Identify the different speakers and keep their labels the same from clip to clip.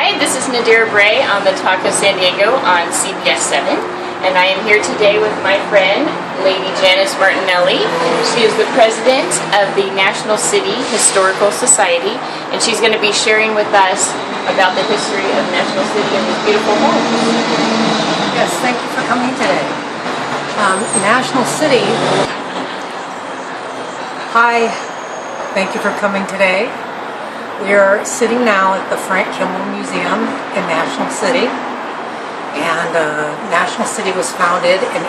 Speaker 1: Hi, this is Nadira Bray on the Talk of San Diego on CBS 7, and I am here today with my friend, Lady Janice Martinelli. She is the president of the National City Historical Society, and she's going to be sharing with us about the history of National City and these beautiful homes.
Speaker 2: Yes, thank you for coming today. National City. Hi, thank you for coming today. We are sitting now at the Frank Kimball Museum in National City, and National City was founded in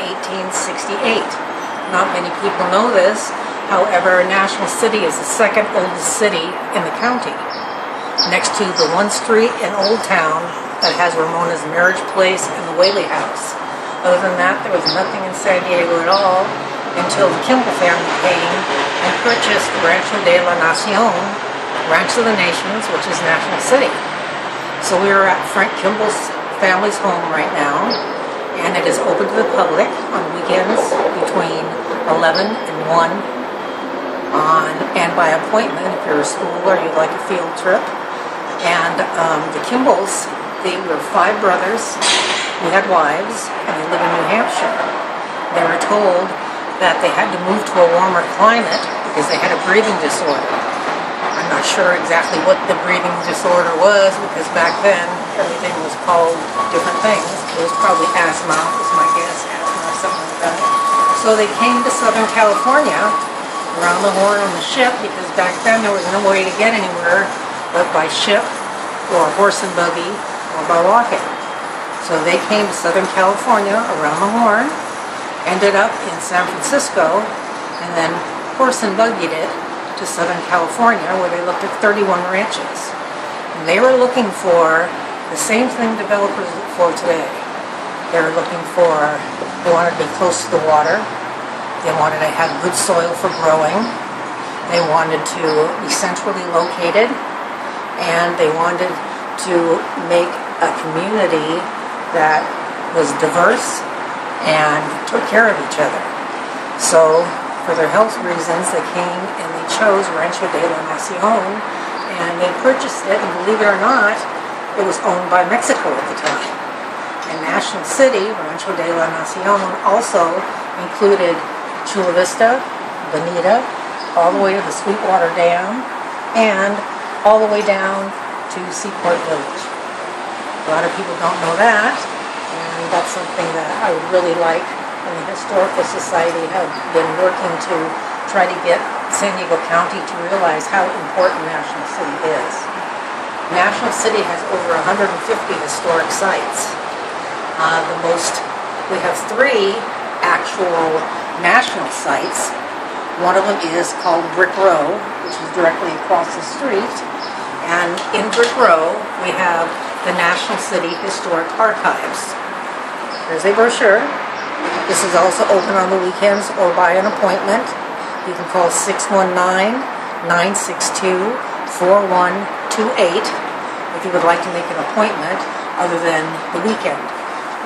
Speaker 2: 1868. Not many people know this, however, National City is the second oldest city in the county, next to the one street in Old Town that has Ramona's Marriage Place and the Whaley House. Other than that, there was nothing in San Diego at all until the Kimball family came and purchased Rancho de la Nacion, Ranch of the Nations, which is National City. So we are at Frank Kimball's family's home right now, and it is open to the public on weekends between 11 and 1 and by appointment if you're a school or you'd like a field trip. And the Kimballs, they were 5 brothers who had wives, and they live in New Hampshire. They were told that they had to move to a warmer climate because they had a breathing disorder. I'm not sure exactly what the breathing disorder was, because back then everything was called different things. It was probably asthma, is my guess, asthma or something like that. So they came to Southern California around the Horn on the ship, because back then there was no way to get anywhere but by ship or horse and buggy or by walking. So they came to Southern California around the Horn, ended up in San Francisco, and then horse and buggied it to Southern California, where they looked at 31 ranches. And they were looking for the same thing developers look for today. They were looking for, they wanted to be close to the water, they wanted to have good soil for growing, they wanted to be centrally located, and they wanted to make a community that was diverse and took care of each other. So for their health reasons, they came and they chose Rancho de la Nacion, and they purchased it, and believe it or not, it was owned by Mexico at the time. And National City, Rancho de la Nacion, also included Chula Vista, Bonita, all the way to the Sweetwater Dam, and all the way down to Seaport Village. A lot of people don't know that, and that's something that I would really like. And the Historical Society have been working to try to get San Diego County to realize how important National City is. National City has over 150 historic sites. We have 3 actual national sites. One of them is called Brick Row, which is directly across the street. And in Brick Row, we have the National City Historic Archives. There's a brochure. This is also open on the weekends or by an appointment. You can call 619-962-4128 if you would like to make an appointment other than the weekend.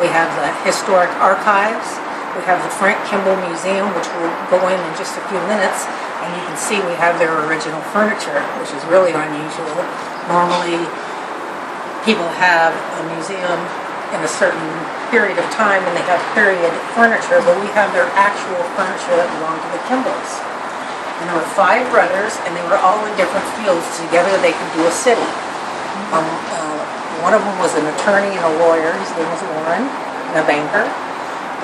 Speaker 2: We have the Historic Archives. We have the Frank Kimball Museum, which we'll go in just a few minutes, and you can see we have their original furniture, which is really unusual. Normally, people have a museum in a certain period of time and they have period furniture, but we have their actual furniture that belonged to the Kimballs. And there were 5 brothers, and they were all in different fields. Together they could do a city. One of them was an attorney and a lawyer. His name was Warren, and a banker.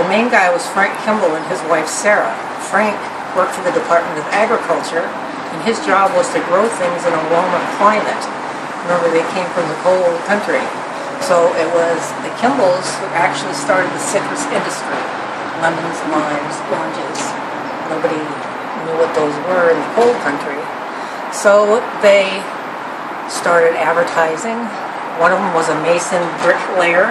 Speaker 2: The main guy was Frank Kimball and his wife Sarah. Frank worked for the Department of Agriculture, and his job was to grow things in a warmer climate. Remember, they came from the cold country. So it was the Kimballs who actually started the citrus industry. Lemons, limes, oranges. Nobody knew what those were in the cold country. So they started advertising. One of them was a mason bricklayer,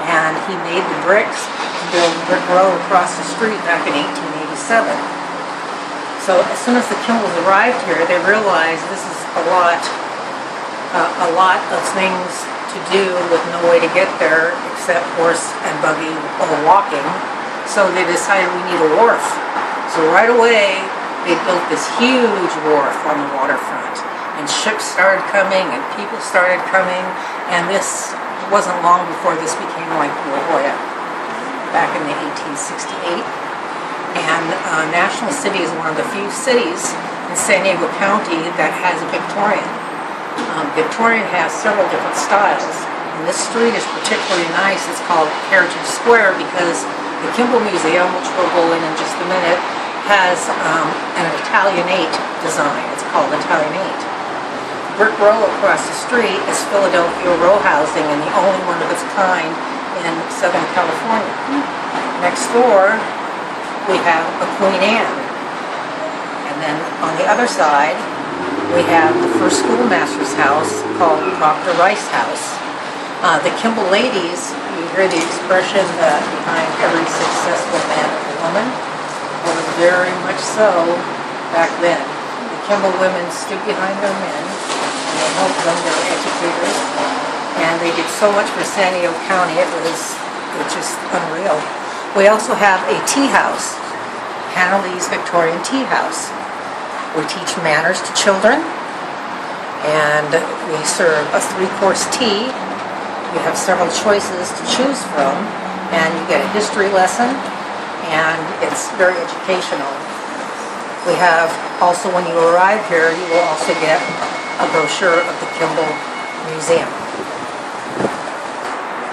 Speaker 2: and he made the bricks to build Brick Row across the street back in 1887. So as soon as the Kimballs arrived here, they realized this is a lot of things to do with no way to get there except horse and buggy or walking. So they decided we need a wharf. So right away they built this huge wharf on the waterfront. and ships started coming and people started coming, and this wasn't long before this became like La Jolla back in the 1868. And National City is one of the few cities in San Diego County that has a Victorian. Victorian has several different styles, and this street is particularly nice. It's called Heritage Square because the Kimball Museum, which we'll go in just a minute, has an Italianate design. It's called Italianate. The brick row across the street is Philadelphia row housing, and the only one of its kind in Southern California. Next door, we have a Queen Anne. And then on the other side, we have the first schoolmaster's house called Dr. Rice House. The Kimball ladies, you hear the expression that behind every successful man is a woman. Well, it was very much so back then. The Kimball women stood behind their men, and they helped them, they were educators, and they did so much for San Diego County, it was just unreal. We also have a tea house, Hannah Lee's Victorian Tea House. We teach manners to children, and we serve a 3-course tea. You have several choices to choose from, and you get a history lesson, and it's very educational. We have also, when you arrive here, you will also get a brochure of the Kimball Museum.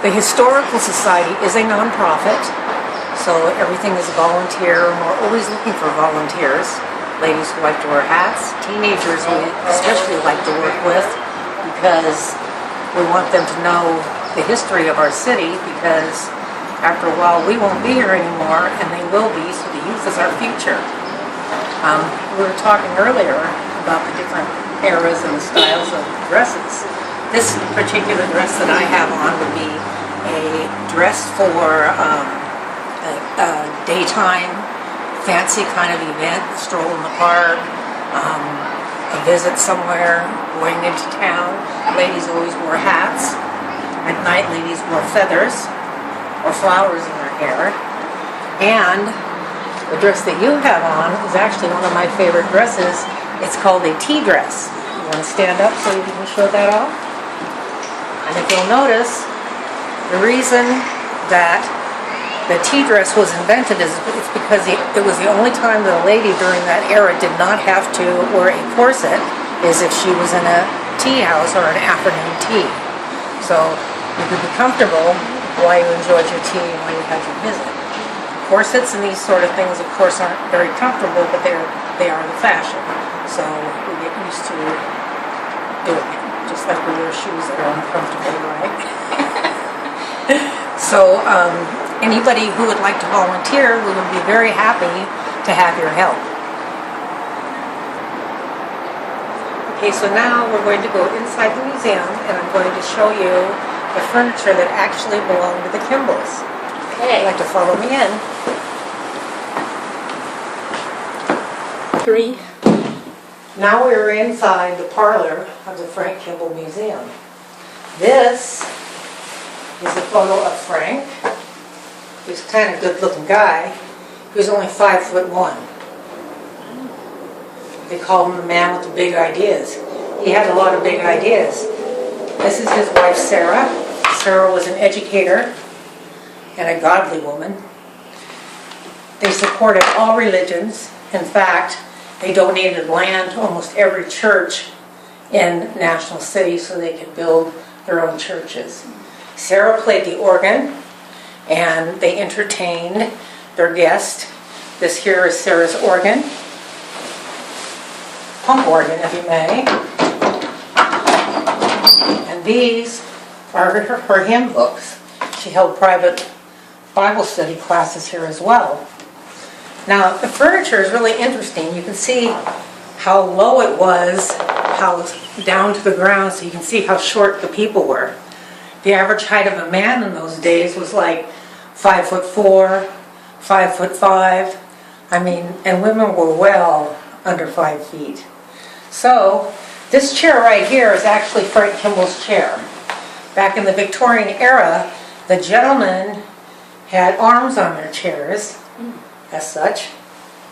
Speaker 2: The Historical Society is a nonprofit, so everything is volunteer, and we're always looking for volunteers. Ladies who like to wear hats, teenagers we especially like to work with because we want them to know the history of our city, because after a while we won't be here anymore and they will be, so the youth is our future. We were talking earlier about the different eras and the styles of dresses. This particular dress that I have on would be a dress for a daytime fancy kind of event, a stroll in the park, a visit somewhere, going into town. Ladies always wore hats. At night, ladies wore feathers or flowers in their hair. And the dress that you have on is actually one of my favorite dresses. It's called a tea dress. You want to stand up so you can show that off? And if you'll notice, the reason that the tea dress was invented is it's because it was the only time that a lady during that era did not have to wear a corset, is if she was in a tea house or an afternoon tea. So you could be comfortable while you enjoyed your tea and while you had your visit. Corsets and these sort of things, of course, aren't very comfortable, but they are the fashion. So we get used to doing it, just like we wear shoes that are uncomfortable, right? So anybody who would like to volunteer, we would be very happy to have your help. Okay, so now we're going to go inside the museum, and I'm going to show you the furniture that actually belonged to the Kimballs.
Speaker 1: Okay.
Speaker 2: You'd like to follow me in?
Speaker 1: 3.
Speaker 2: Now we're inside the parlor of the Frank Kimball Museum. This is a photo of Frank. He was kind of a good-looking guy. He was only 5'1". They call him the man with the big ideas. He had a lot of big ideas. This is his wife, Sarah. Sarah was an educator and a godly woman. They supported all religions. In fact, they donated land to almost every church in National City so they could build their own churches. Sarah played the organ, and they entertained their guests. This here is Sarah's organ, pump organ, if you may. And these are her hymn books. She held private Bible study classes here as well. Now, the furniture is really interesting. You can see how low it was, how down to the ground, so you can see how short the people were. The average height of a man in those days was like 5'4", 5'5". I mean, and women were well under 5 feet. So, this chair right here is actually Frank Kimball's chair. Back in the Victorian era, the gentlemen had arms on their chairs, as such,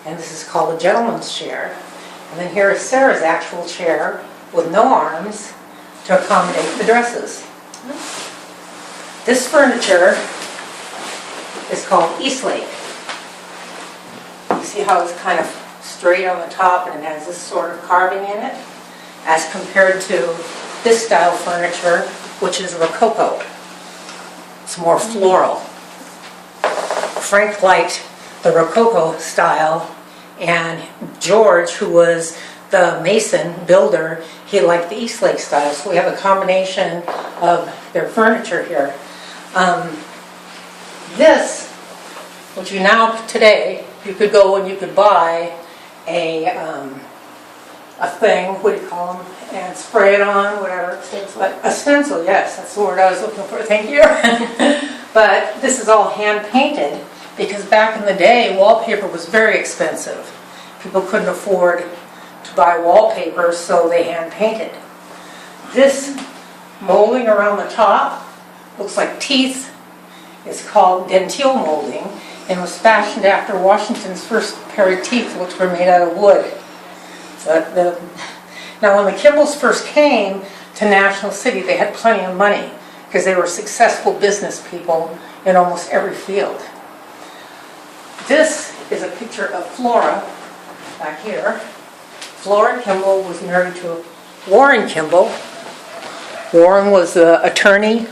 Speaker 2: and this is called a gentleman's chair. And then here is Sarah's actual chair, with no arms to accommodate the dresses. This furniture is called Eastlake. You see how it's kind of straight on the top and it has this sort of carving in it, as compared to this style furniture, which is Rococo. It's more floral. Frank liked the Rococo style, and George, who was the mason builder, he liked the Eastlake style. So we have a combination of their furniture here. This, which you now today, you could go and you could buy a thing, what do you call them, and spray it on, whatever.
Speaker 1: Stencil.
Speaker 2: But a stencil, yes, that's the word I was looking for, thank you. But this is all hand painted, because back in the day, wallpaper was very expensive. People couldn't afford to buy wallpaper, so they hand painted. This molding around the top looks like teeth. It's called dentile molding, and was fashioned after Washington's first pair of teeth, which were made out of wood. Now, when the Kimballs first came to National City, they had plenty of money because they were successful business people in almost every field. This is a picture of Flora back here. Flora Kimball was married to Warren Kimball. Warren was the attorney.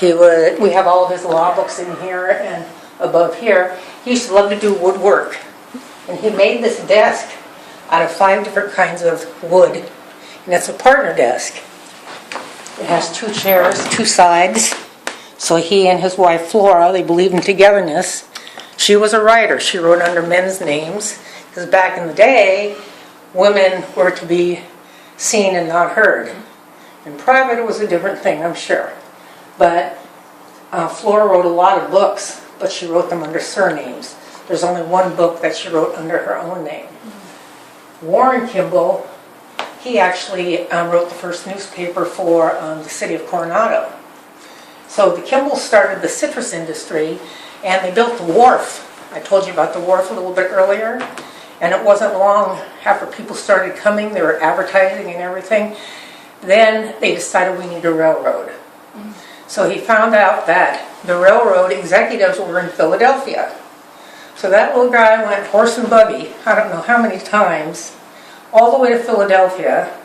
Speaker 2: We have all of his law books in here and above here. He used to love to do woodwork, and he made this desk out of 5 different kinds of wood, and it's a partner desk. It has 2 chairs, 2 sides. So he and his wife Flora, they believed in togetherness. She was a writer. She wrote under men's names, because back in the day, women were to be seen and not heard. In private, it was a different thing, I'm sure. But Flora wrote a lot of books, but she wrote them under surnames. There's only one book that she wrote under her own name. Warren Kimball, he actually wrote the first newspaper for the city of Coronado. So the Kimballs started the citrus industry, and they built the wharf. I told you about the wharf a little bit earlier, and it wasn't long after people started coming, they were advertising and everything, then they decided we need a railroad. So he found out that the railroad executives were in Philadelphia. So that little guy went horse and buggy, I don't know how many times, all the way to Philadelphia,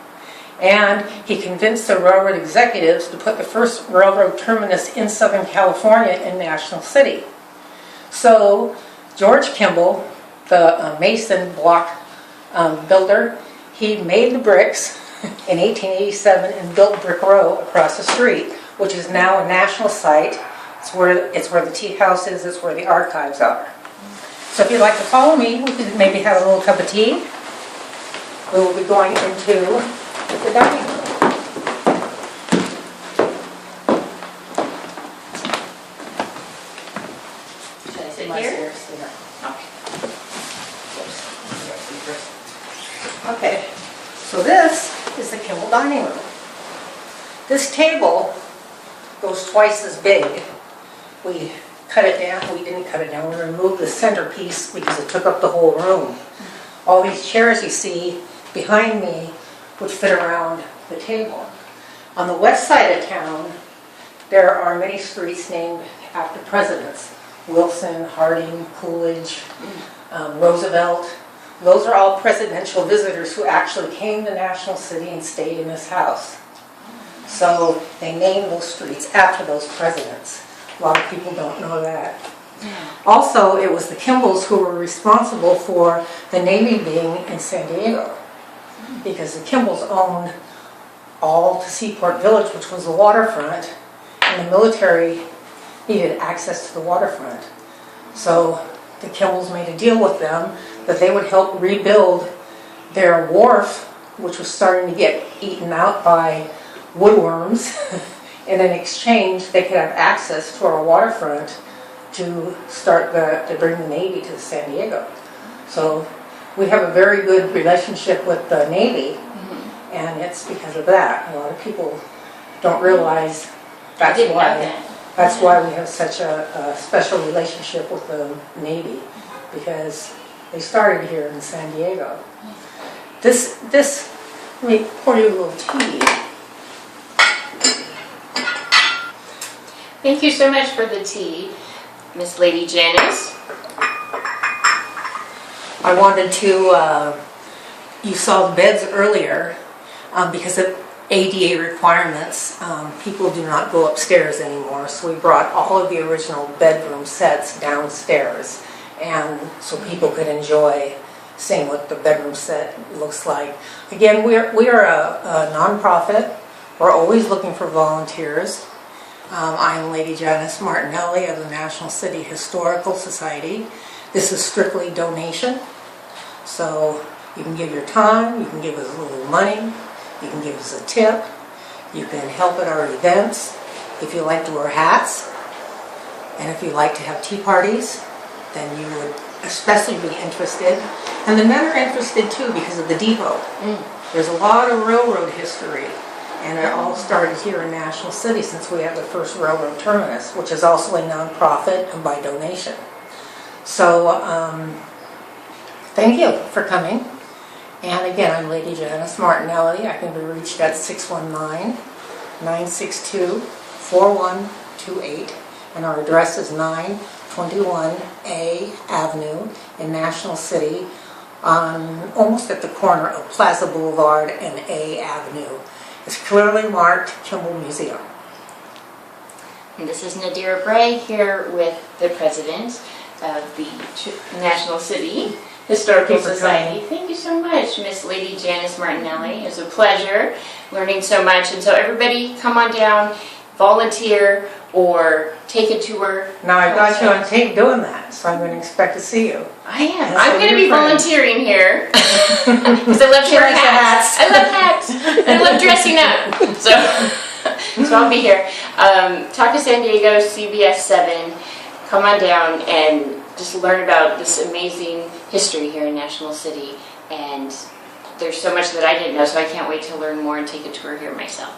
Speaker 2: and he convinced the railroad executives to put the first railroad terminus in Southern California in National City. So George Kimball, the mason block builder, he made the bricks in 1887 and built Brick Row across the street, which is now a national site. It's where the tea house is, it's where the archives are. So if you'd like to follow me, we could maybe have a little cup of tea. We will be going into the dining room.
Speaker 1: Should I sit here?
Speaker 2: Okay, so this is the Kimball dining room. This table goes twice as big. We cut it down. We didn't cut it down. We removed the centerpiece because it took up the whole room. All these chairs you see behind me would fit around the table. On the west side of town, there are many streets named after presidents. Wilson, Harding, Coolidge, Roosevelt. Those are all presidential visitors who actually came to National City and stayed in this house. So they named those streets after those presidents. A lot of people don't know that. Also, it was the Kimballs who were responsible for the Navy being in San Diego, because the Kimballs owned all the Seaport Village, which was the waterfront, and the military needed access to the waterfront. So the Kimballs made a deal with them that they would help rebuild their wharf, which was starting to get eaten out by woodworms, and in exchange they could have access to our waterfront to bring the Navy to San Diego. So we have a very good relationship with the Navy, and it's because of that. A lot of people don't realize that's why we have such a special relationship with the Navy, because they started here in San Diego. This Let me pour you a little tea.
Speaker 1: Thank you so much for the tea, Miss Lady Janice.
Speaker 2: I wanted to, you saw the beds earlier, because of ADA requirements, people do not go upstairs anymore, so we brought all of the original bedroom sets downstairs, and so people could enjoy seeing what the bedroom set looks like. Again, we are a nonprofit. We're always looking for volunteers. I'm Lady Janice Martinelli of the National City Historical Society. This is strictly donation, so you can give your time, you can give us a little money, you can give us a tip, you can help at our events if you like to wear hats, and if you like to have tea parties, then you would especially be interested. And the men are interested too because of the depot. There's a lot of railroad history, and it all started here in National City since we have the first railroad terminus, which is also a nonprofit and by donation. So thank you for coming. And again, I'm Lady Janice Martinelli. I can be reached at 619-962-4128. And our address is 921 A Avenue in National City, almost at the corner of Plaza Boulevard and A Avenue. It's clearly marked Kimball Museum.
Speaker 1: And this is Nadira Bray here with the president of the National City Historical Society. Thank you so much, Miss Lady Janice Martinelli. It was a pleasure learning so much. And so everybody come on down, volunteer, or take a tour.
Speaker 2: Now I got you on tape doing that, so I'm going to expect to see you.
Speaker 1: I am. I'm going to be volunteering here because I love wearing hats. I love hats. And I love dressing up. So I'll be here. Talk to San Diego, CBS 7. Come on down and just learn about this amazing history here in National City. And there's so much that I didn't know, so I can't wait to learn more and take a tour here myself.